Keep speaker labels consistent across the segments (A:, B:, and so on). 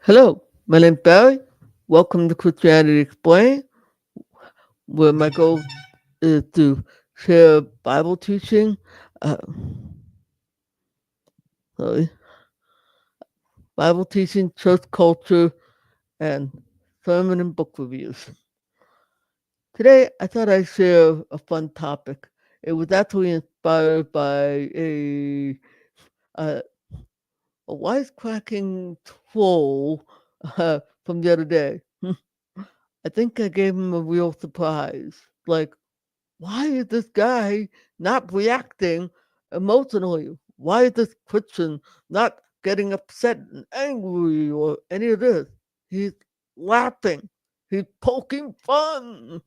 A: Hello, my name's Barry. Welcome to Christianity Explained, where my goal is to share Bible teaching, uh, sorry, Bible teaching, church culture, and sermon and book reviews. Today, I thought I'd share a fun topic. It was actually inspired by a, a wisecracking troll from the other day. I think I gave him a real surprise. Like, why is this guy not reacting emotionally? Why is this Christian not getting upset and angry or any of this? He's laughing. He's poking fun.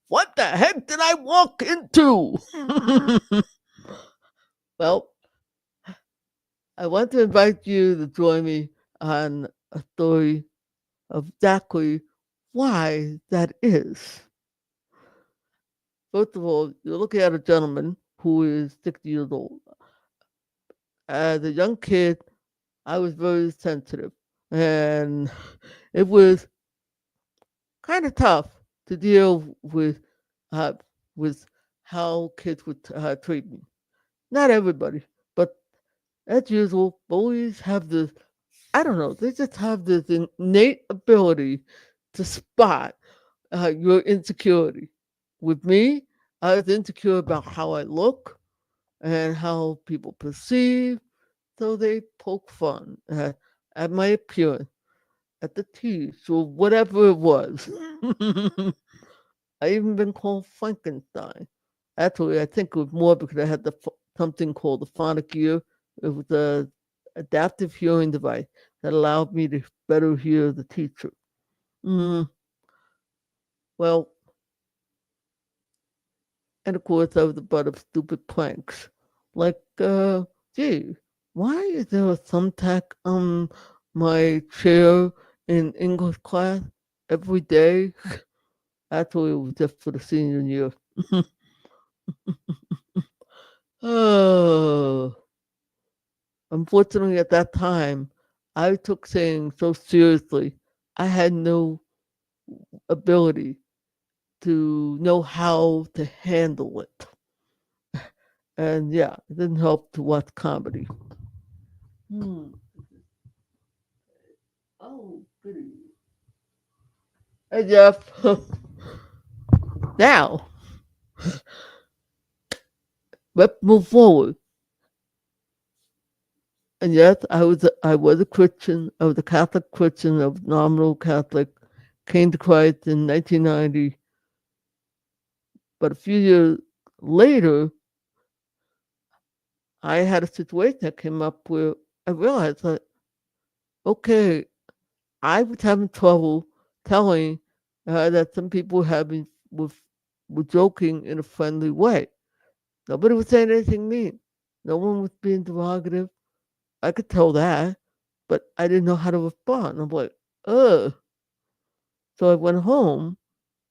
A: What the heck did I walk into? Well, I want to invite you to join me on a story of exactly why that is. First of all, you're looking at a gentleman who is 60 years old. As a young kid, I was very sensitive, and it was kind of tough to deal uh, with how kids would treat me. Not everybody, but as usual, bullies have this. I don't know. They just have this innate ability to spot your insecurity. With me, I was insecure about how I look and how people perceive. So they poke fun at my appearance, at the teeth, or whatever it was. I even been called Frankenstein. Actually, I think it was more because I had something called the phonic ear. It was a adaptive hearing device that allowed me to better hear the teacher. Mm, well, and of course, I was the butt of stupid pranks. Like, gee, why is there a thumbtack on my chair in English class every day? Actually, it was just for the senior year. Oh, unfortunately, at that time, I took saying so seriously. I had no ability to know how to handle it. And yeah, it didn't help to watch comedy. Hmm. Oh, goody. Hey, Jeff. Now, let's move forward. And yes, I was a Christian. I was a Catholic Christian. I was nominal Catholic. Came to Christ in 1990. But a few years later, I had a situation that came up where I realized that okay, I was having trouble telling that some people were joking in a friendly way. Nobody was saying anything mean. No one was being derogative. I could tell that, but I didn't know how to respond. I'm like, ugh. So I went home.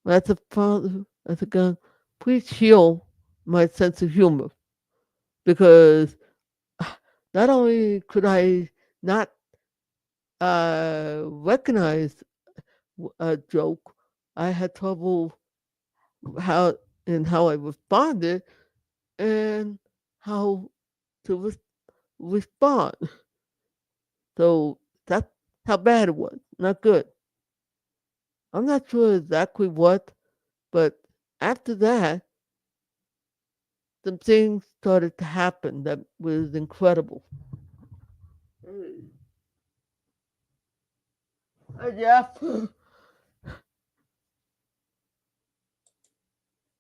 A: And I said, Father, I said, God, please heal my sense of humor because not only could I not recognize a joke, I had trouble how how I responded and how to respond. So that's how bad it was. Not good. I'm not sure exactly what, but after that, some things started to happen that was incredible. Hey, Jeff.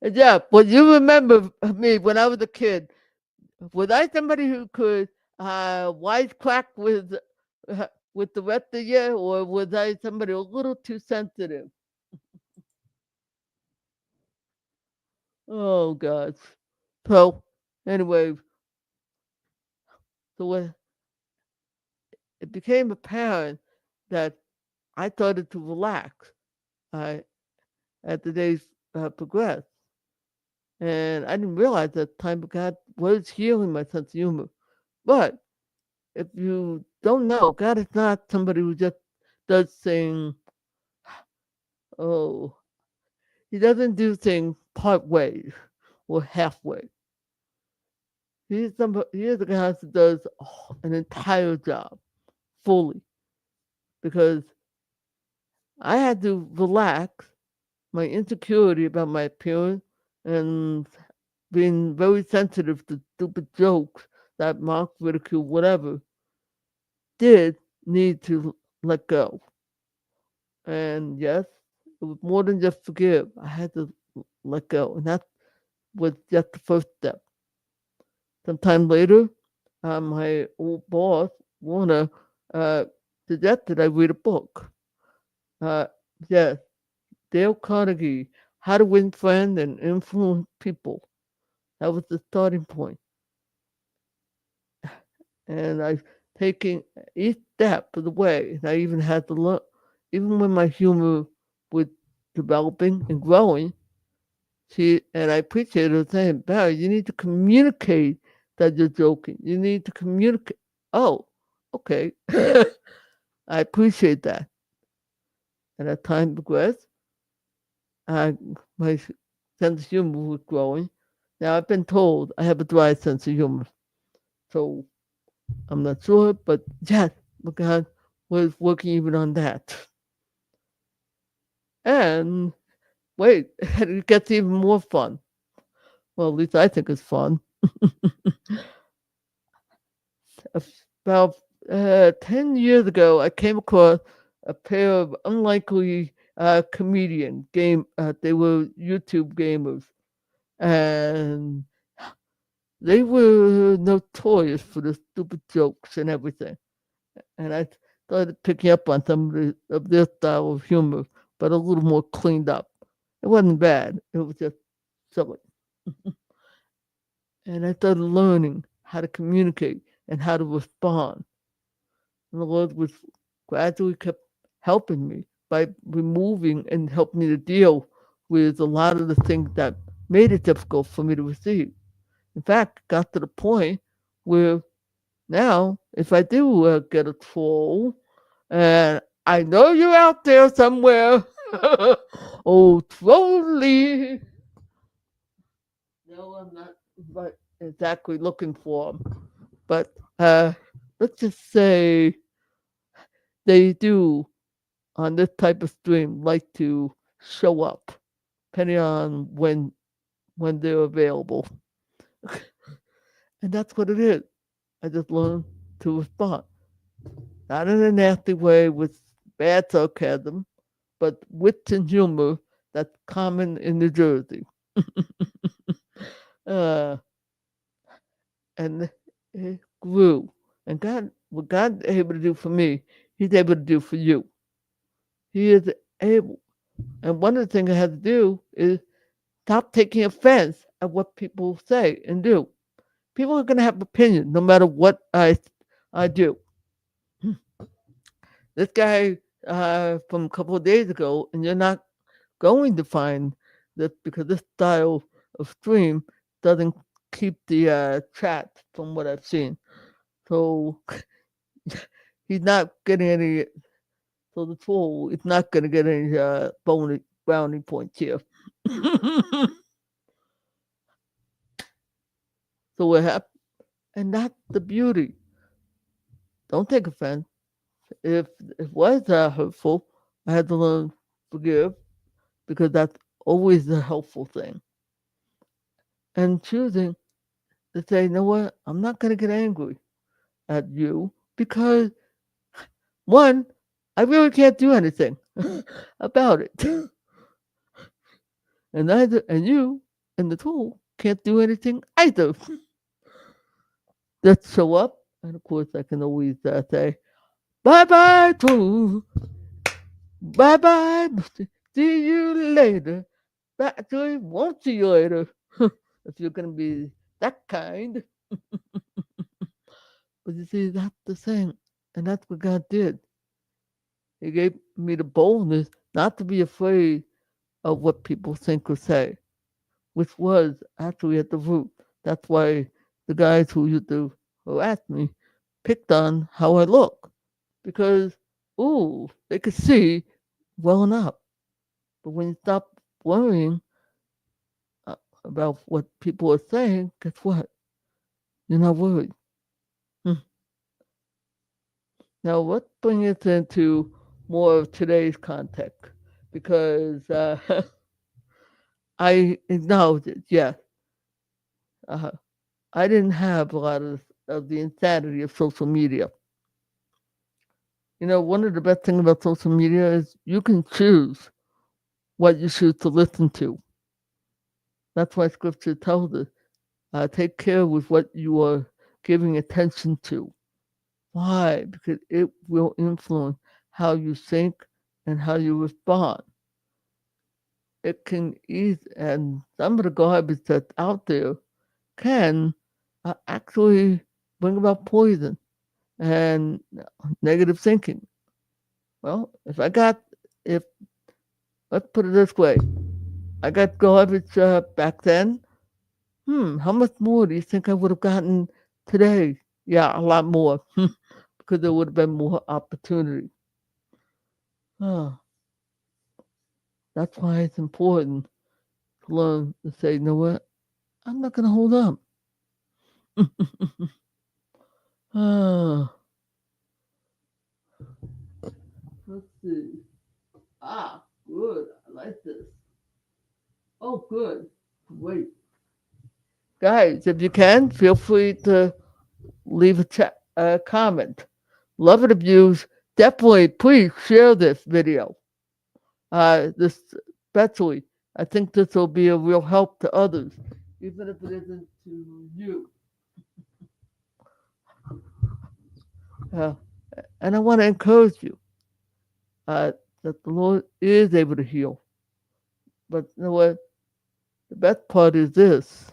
A: Hey, Jeff, well, you remember me when I was a kid. Was I somebody who could wisecrack with the rest of you, or was I somebody a little too sensitive? Oh, God. So, anyway, so it became apparent that I started to relax uh, as the days progressed. And I didn't realize that time God was healing my sense of humor. But if you don't know, God is not somebody who just does things, oh, he doesn't do things part ways or halfway. He's the guy who does an entire job fully because I had to relax my insecurity about my appearance and being very sensitive to stupid jokes that mock, ridicule, whatever, did need to let go. And yes, it was more than just forgive. I had to let go. And that was just the first step. Sometime later, my old boss, Warner, uh, suggested I read a book. Uh, yes, Dale Carnegie, How to Win Friends and Influence People. That was the starting point. And I've taken each step of the way. And I even had to learn, even when my humor was developing and growing, and I appreciate her saying, Barry, you need to communicate that you're joking. You need to communicate. Oh, okay. I appreciate that. And as time progressed, my sense of humor was growing. Now I've been told I have a dry sense of humor. So I'm not sure, but yes, God was working even on that. And wait, it gets even more fun. Well, at least I think it's fun. About 10 years ago, I came across a pair of unlikely comedian game. They were YouTube gamers, and they were notorious for the stupid jokes and everything. And I started picking up on some of their style of humor, but a little more cleaned up. It wasn't bad. It was just silly. And I started learning how to communicate and how to respond. And the Lord was gradually kept helping me by removing and helping me to deal with a lot of the things that made it difficult for me to receive. In fact, it got to the point where now, if I do get a troll, and I know you're out there somewhere, oh, trolly. No, I'm not but exactly looking for them. But let's just say they do on this type of stream like to show up, depending on when they're available. And that's what it is. I just learned to respond. Not in a nasty way with bad sarcasm, but wit and humor that's common in New Jersey. uh, and it grew. And God, what God's able to do for me, He's able to do for you. He is able. And one of the things I have to do is stop taking offense at what people say and do. People are going to have opinions no matter what I do. This guy from a couple of days ago, and you're not going to find that because this style of stream doesn't keep the chat from what I've seen. So he's not getting any. So the troll is not going to get any brownie points here. So what happened? And that's the beauty. Don't take offense. If it was hurtful, I had to learn to forgive because that's always the helpful thing. And choosing to say, you know what, I'm not going to get angry at you because one, I really can't do anything about it. And you and the tool can't do anything either. Just show up. And of course, I can always say, bye bye, tool. Bye bye. See you later. Actually, won't see you later. If you're going to be that kind. But you see, that's the thing. And that's what God did. He gave me the boldness not to be afraid of what people think or say, which was actually at the root. That's why the guys who used to harass me picked on how I look. Because ooh, they could see welling up. But when you stop worrying uh, about what people are saying, guess what? You're not worried. Hmm. Now, let's bring it into more of today's context because I acknowledge it. Yes, uh, I didn't have a lot of the insanity of social media. One of the best things about social media is you can choose what you choose to listen to. That's why scripture tells us take care with what you are giving attention to. Why? Because it will influence how you think and how you respond. It can ease, and some of the garbage that's out there can actually bring about poison and negative thinking. Well, if let's put it this way, I got garbage back then. How much more do you think I would have gotten today? Yeah, a lot more, because there would have been more opportunity. Oh, that's why it's important to learn to say, you know what? I'm not going to hold on. Ah, let's see. Good. I like this. Oh, good. Wait. Guys, if you can, feel free to leave a comment. Love it, abuse. Definitely, please share this video. This especially, I think this will be a real help to others, even if it isn't to you. Uh, and I want to encourage you uh, that the Lord is able to heal. But you know what? The best part is this.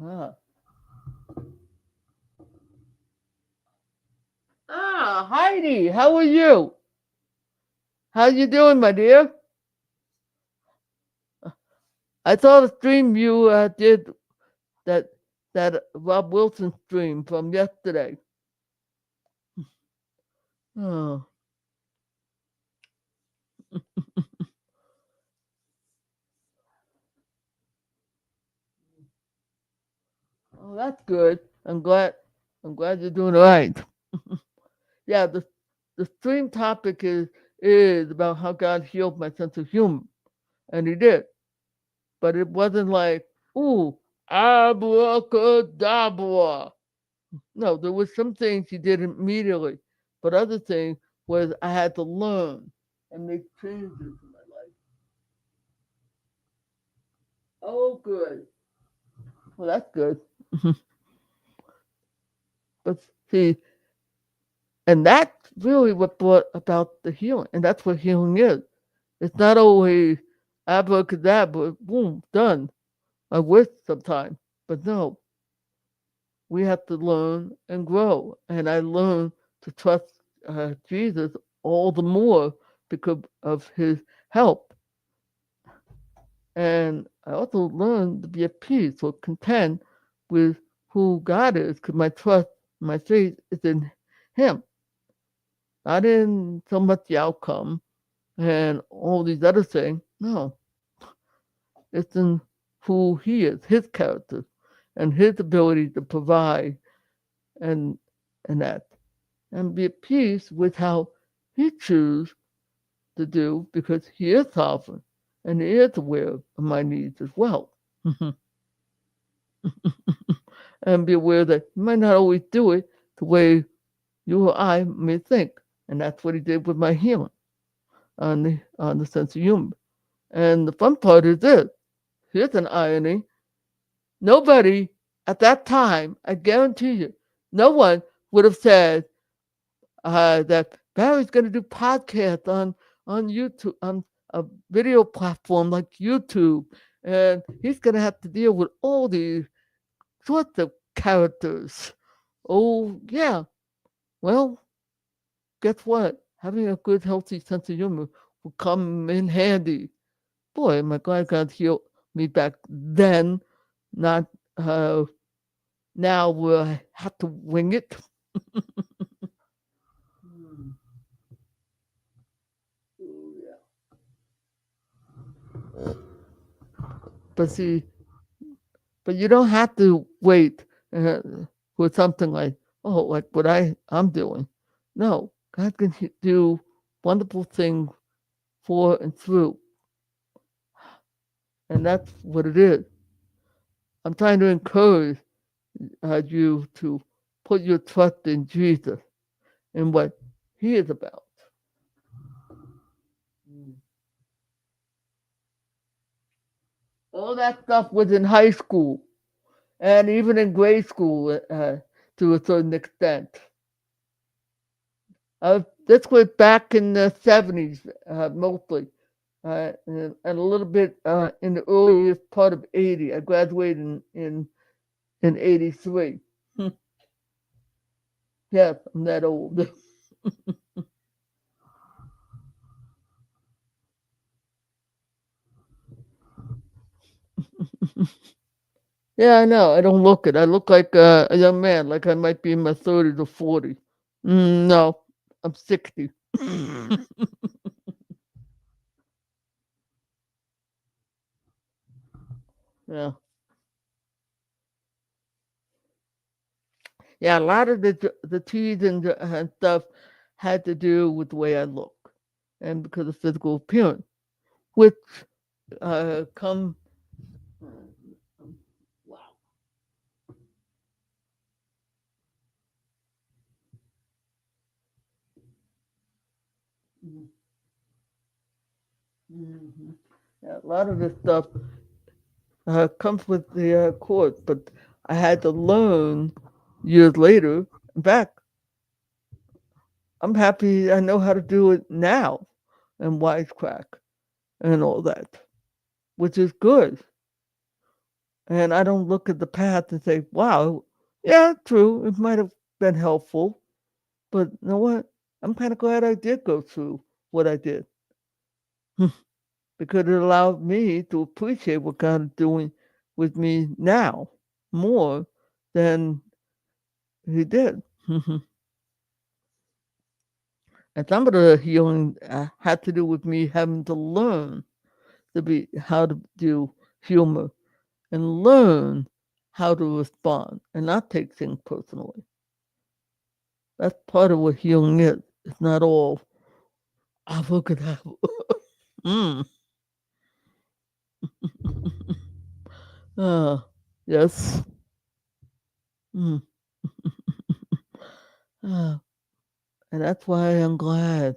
A: Ah, Heidi, how are you? How you doing, my dear? I saw the stream you did that Rob Wilson stream from yesterday. Oh, oh, that's good. I'm glad. I'm glad you're doing all right. Yeah, the stream topic is about how God healed my sense of humor, and He did. But it wasn't like, ooh, abracadabra. No, there was some things He did immediately, but other things was I had to learn and make changes in my life. Oh, good. Well, that's good. But see, and that's really what brought about the healing, and that's what healing is. It's not always abracadabra, boom, done. I wish sometimes, but no, we have to learn and grow. And I learned to trust Jesus all the more because of his help. And I also learned to be at peace or content with who God is because my trust, my faith is in him, not in so much the outcome and all these other things. No, it's in who he is, his character, and his ability to provide and that. And be at peace with how he chooses to do because he is sovereign and he is aware of my needs as well. And be aware that he might not always do it the way you or I may think. And that's what he did with my healing on the sense of humor. And the fun part is this. Here's an irony. Nobody at that time, I guarantee you, no one would have said that Barry's going to do podcasts on YouTube, on a video platform like YouTube, and he's going to have to deal with all these sorts of characters. Oh yeah, well, guess what? Having a good, healthy sense of humor will come in handy. Boy, am I glad God healed me back then, not uh, now where I have to wing it. Hmm. But see, but you don't have to wait uh, for something like, oh, like what I'm doing. No, God can do wonderful things for and through, and that's what it is. I'm trying to encourage you to put your trust in Jesus and what He is about. Mm. All that stuff was in high school and even in grade school to a certain extent. This was back in the 70s mostly, and a little bit in the earliest part of 80. I graduated in 83. Yes, I'm that old. Yeah, I know. I don't look it. I look like a young man, like I might be in my 30s or 40s. No, I'm 60. Yeah. Yeah, a lot of the teas and stuff had to do with the way I look and because of physical appearance, which come. Wow. Mm-hmm. Yeah, a lot of this stuff comes with the course, but I had to learn years later. In fact, I'm happy I know how to do it now and wisecrack and all that, which is good. And I don't look at the past and say, wow, yeah, true, it might have been helpful, but you know what? I'm kind of glad I did go through what I did because it allowed me to appreciate what God is doing with me now more than He did. And some of the healing had to do with me having to learn to be how to do humor and learn how to respond and not take things personally. That's part of what healing is. It's not all, oh, look at that. mm. uh, yes. Mm. Uh, and that's why I'm glad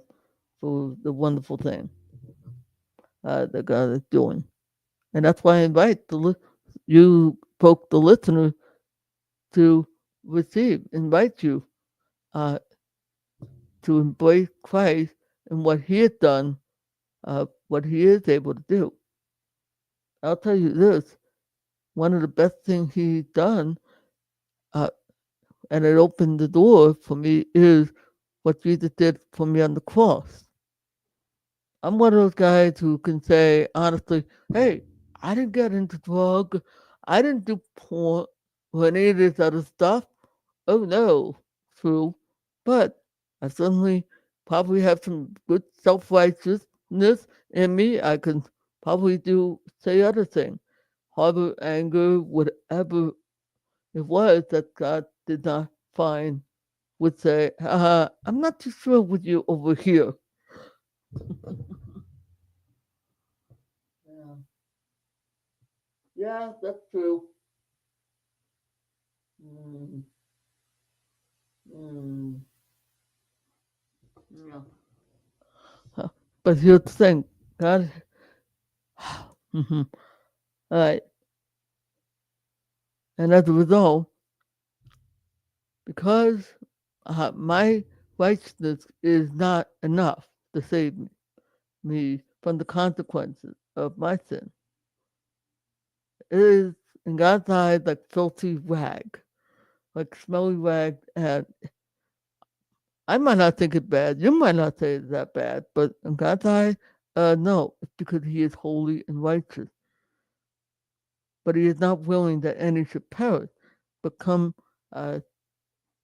A: for the wonderful thing that God is doing. And that's why I invite you, folk, the listener, to invite you uh, to embrace Christ and what He has done, what He is able to do. I'll tell you this: one of the best things He's done, uh, and it opened the door for me, is what Jesus did for me on the cross. I'm one of those guys who can say honestly, "Hey, I didn't get into drug, I didn't do porn or any of this other stuff. Oh no, true. But I certainly probably have some good self righteousness in me. I can probably say other things, harbor anger, whatever it was that God did not find, would say, I'm not too sure with you over here." Yeah, yeah, that's true. Mm, mm, yeah. Huh. But here's the thing, God, mhm. All right, and as a result, because my righteousness is not enough to save me from the consequences of my sin. It is in God's eyes like filthy rag, like smelly rag, and I might not think it bad. You might not say it's that bad, but in God's eye, no, it's because He is holy and righteous. But He is not willing that any should perish, but come uh,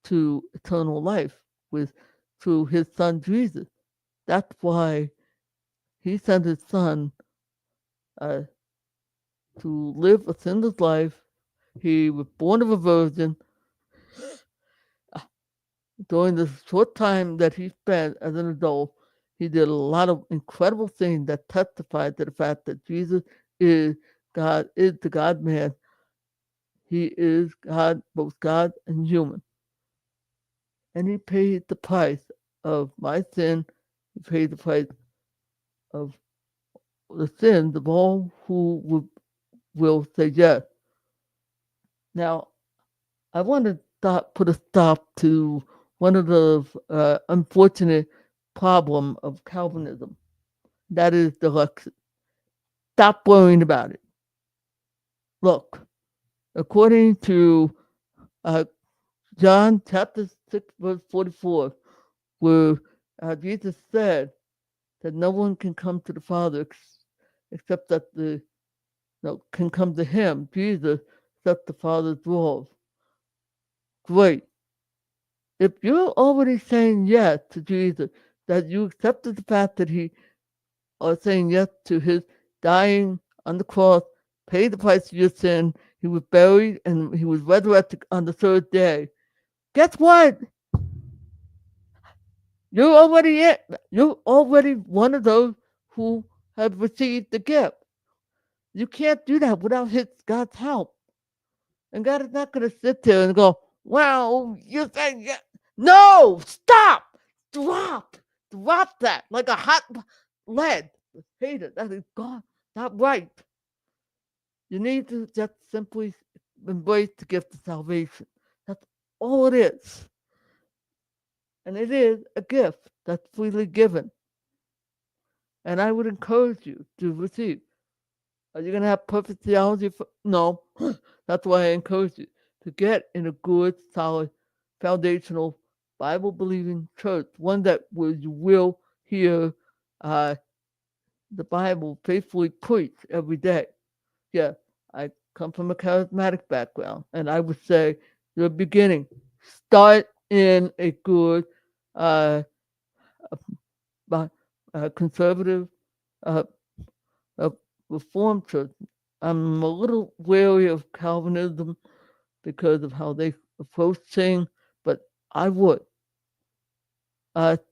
A: to eternal life with through His Son Jesus. That's why He sent His Son uh, to live a sinless life. He was born of a virgin. During the short time that he spent as an adult, he did a lot of incredible things that testified to the fact that Jesus is God, is the God man. He is God, both God and human. And he paid the price of my sin. He paid the price of the sins of all who will say yes. Now, I want to put a stop to one of the unfortunate problem of Calvinism. That is the election. Stop worrying about it. Look, according to uh, John chapter 6, verse 44, where Jesus said that no one can come to the Father except that can come to him, Jesus, except the Father draws. Great. If you're already saying yes to Jesus, that you accepted the fact that he are saying yes to his dying on the cross, paid the price of your sin, he was buried, and he was resurrected on the third day. Guess what? You're already it. You're already one of those who have received the gift. You can't do that without God's help. And God is not going to sit there and go, well, you said yeah. No, stop. Drop. Drop that like a hot lead. Hate it. That is God, not right. You need to just simply embrace the gift of salvation. That's all it is. And it is a gift that's freely given. And I would encourage you to receive. Are you going to have perfect theology? No. That's why I encourage you to get in a good, solid, foundational, Bible believing church, one that you will hear uh, the Bible faithfully preached every day. Yeah, I come from a charismatic background, and I would say the beginning, start in a good, uh, conservative, uh, uh, reformed church. I'm a little wary of Calvinism because of how they approach things, but I would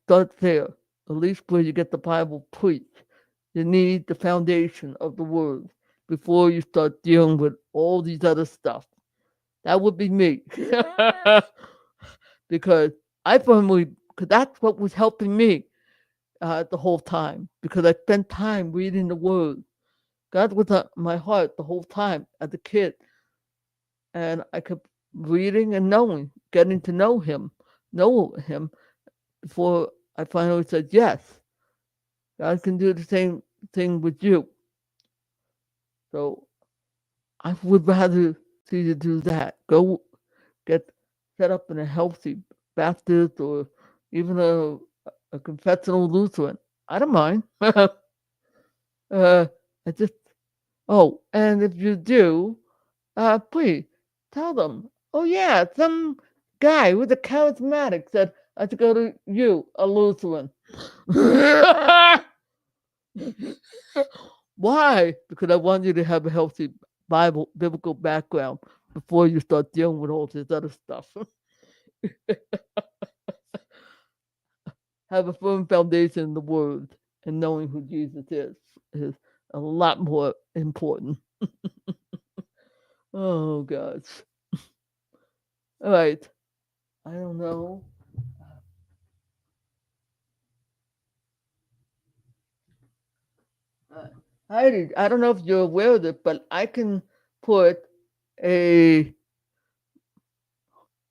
A: start there, at least where you get the Bible preached. You need the foundation of the Word before you start dealing with all these other stuff. That would be me. Because because that's what was helping me the whole time, because I spent time reading the Word. God was on my heart the whole time as a kid, and I kept reading and knowing, getting to know Him before I finally said yes. God can do the same thing with you. So I would rather see you do that. Go get set up in a healthy Baptist or even a confessional Lutheran. I don't mind. I just, oh, and if you do, please tell them, oh, yeah, some guy with a charismatic said I should go to you, a Lutheran. Why? Because I want you to have a healthy biblical background before you start dealing with all this other stuff. Have a firm foundation in the Word and knowing who Jesus is a lot more important. Oh, gosh. All right. I don't know. Uh, Heidi, I don't know if you're aware of it, but I can put a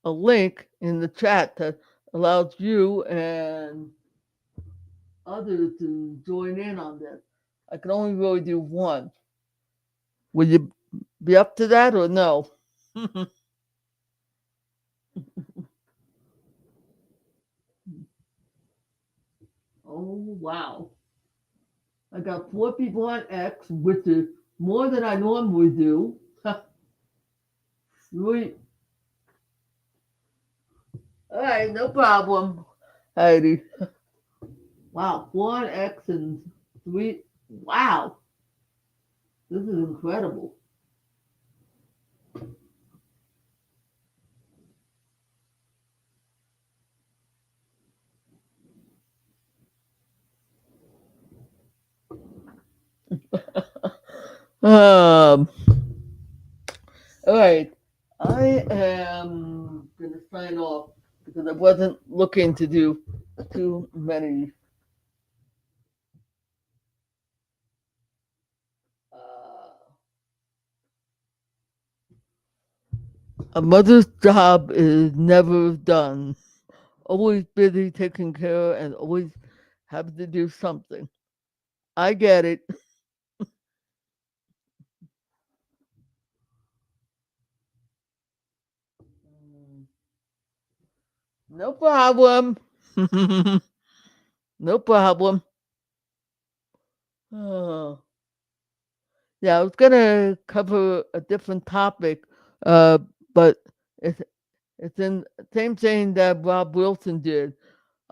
A: a link in the chat that allows you and others to join in on this. I can only really do one. Will you be up to that or no? Oh, wow. I got 4 people on X, which is more than I normally do. Sweet. All right, no problem, Heidi. Wow, 4 on X and 3. Wow, this is incredible. Um, all right. I am going to sign off because I wasn't looking to do too many. Uh, a mother's job is never done. Always busy taking care and always having to do something. I get it. No problem. No problem. Oh. Yeah, I was gonna cover a different topic, uh, but it's it's in same thing that Rob Wilson did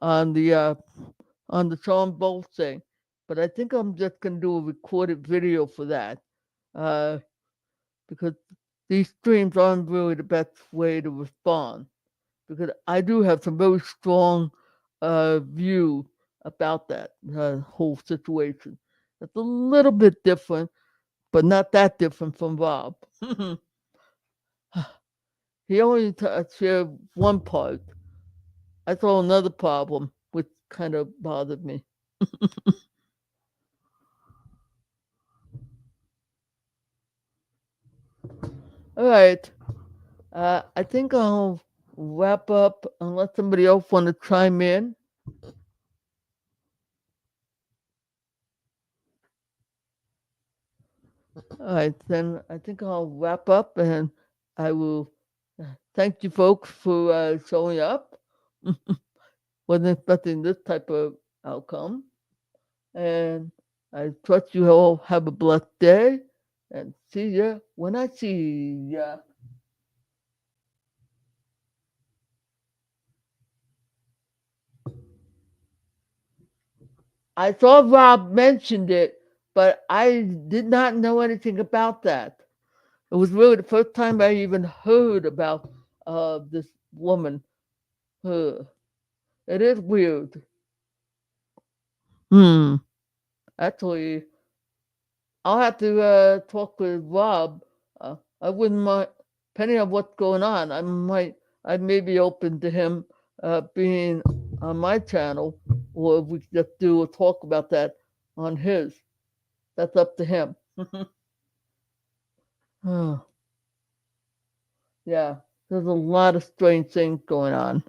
A: on the Sean Bolt thing. But I think I'm just gonna do a recorded video for that, uh, because these streams aren't really the best way to respond. Because I do have some very strong view about that whole situation. It's a little bit different, but not that different from Rob. He only shared one part. I saw another problem, which kind of bothered me. All right, I think I'll wrap up unless somebody else want to chime in. All right, then I think I'll wrap up and I will thank you folks for showing up. Wasn't expecting this type of outcome. And I trust you all have a blessed day and see ya when I see ya. I saw Rob mentioned it, but I did not know anything about that. It was really the first time I even heard about this woman. Uh, it is weird. Hmm. Actually, I'll have to talk with Rob. I wouldn't mind, depending on what's going on, I may be open to him being on my channel, or we could just do a talk about that on his. That's up to him. Oh, yeah, there's a lot of strange things going on.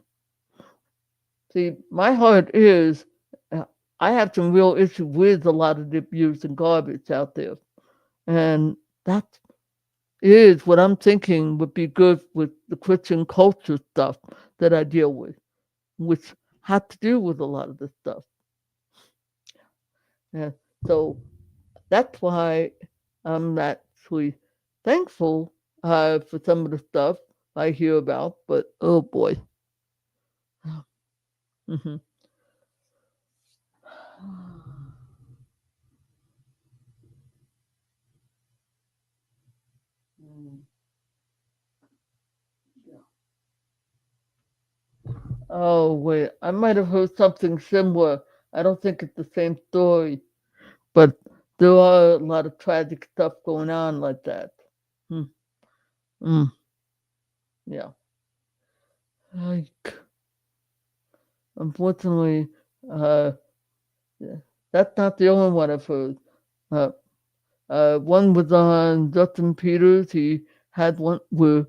A: See, my heart is, uh, I have some real issue with a lot of the abuse and garbage out there. And that is what I'm thinking would be good with the Christian culture stuff that I deal with, which had to do with a lot of this stuff. And so that's why I'm actually thankful for some of the stuff I hear about, but oh boy. Mhm. Mm, yeah. Oh wait, I might have heard something similar. I don't think it's the same story, but there are a lot of tragic stuff going on like that. Mm, mm, yeah. Like, unfortunately, uh, yeah, that's not the only one I've heard. Uh, one was on Justin Peters. He had one where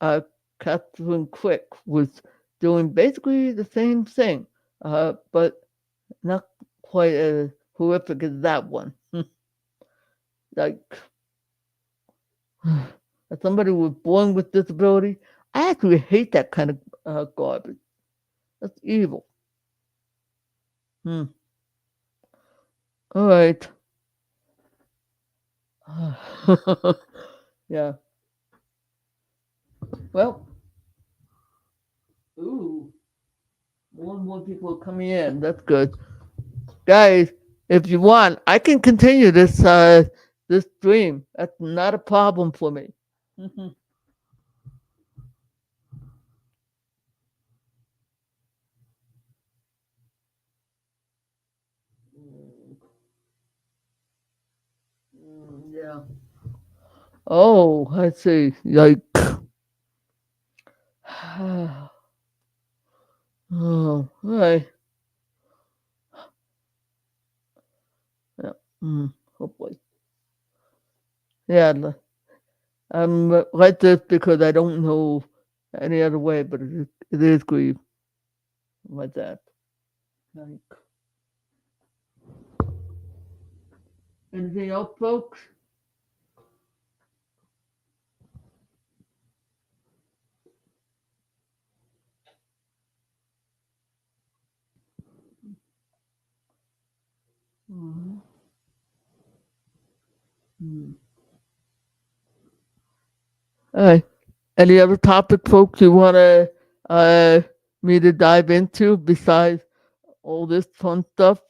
A: uh, Catherine Quick was doing basically the same thing, but not quite as horrific as that one. Like, as somebody who was born with disability, I actually hate that kind of garbage. That's evil. Hmm. All right. Yeah. Well, ooh, more and more people are coming in. That's good. Guys, if you want, I can continue this stream. That's not a problem for me. Mhm. Mm, yeah. Oh, I see. Like, oh, right. Yeah. Hopefully. Yeah, I'm like this because I don't know any other way, but it is grief like that. Like, anything else, folks? Mhm. Mm. All right. Any other topic, folks, you want to uh, me to dive into besides all this fun stuff?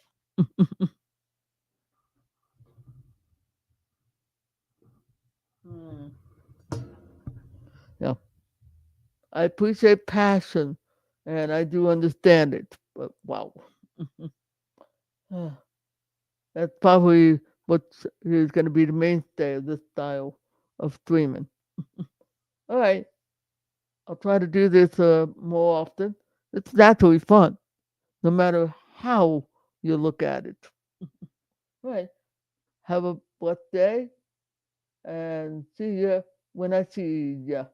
A: Mm. Yeah, I appreciate passion, and I do understand it. But wow, that's probably what is going to be the mainstay of this style of streaming. All right, I'll try to do this more often. It's naturally fun, no matter how you look at it. All right, have a blessed day, and see ya when I see ya.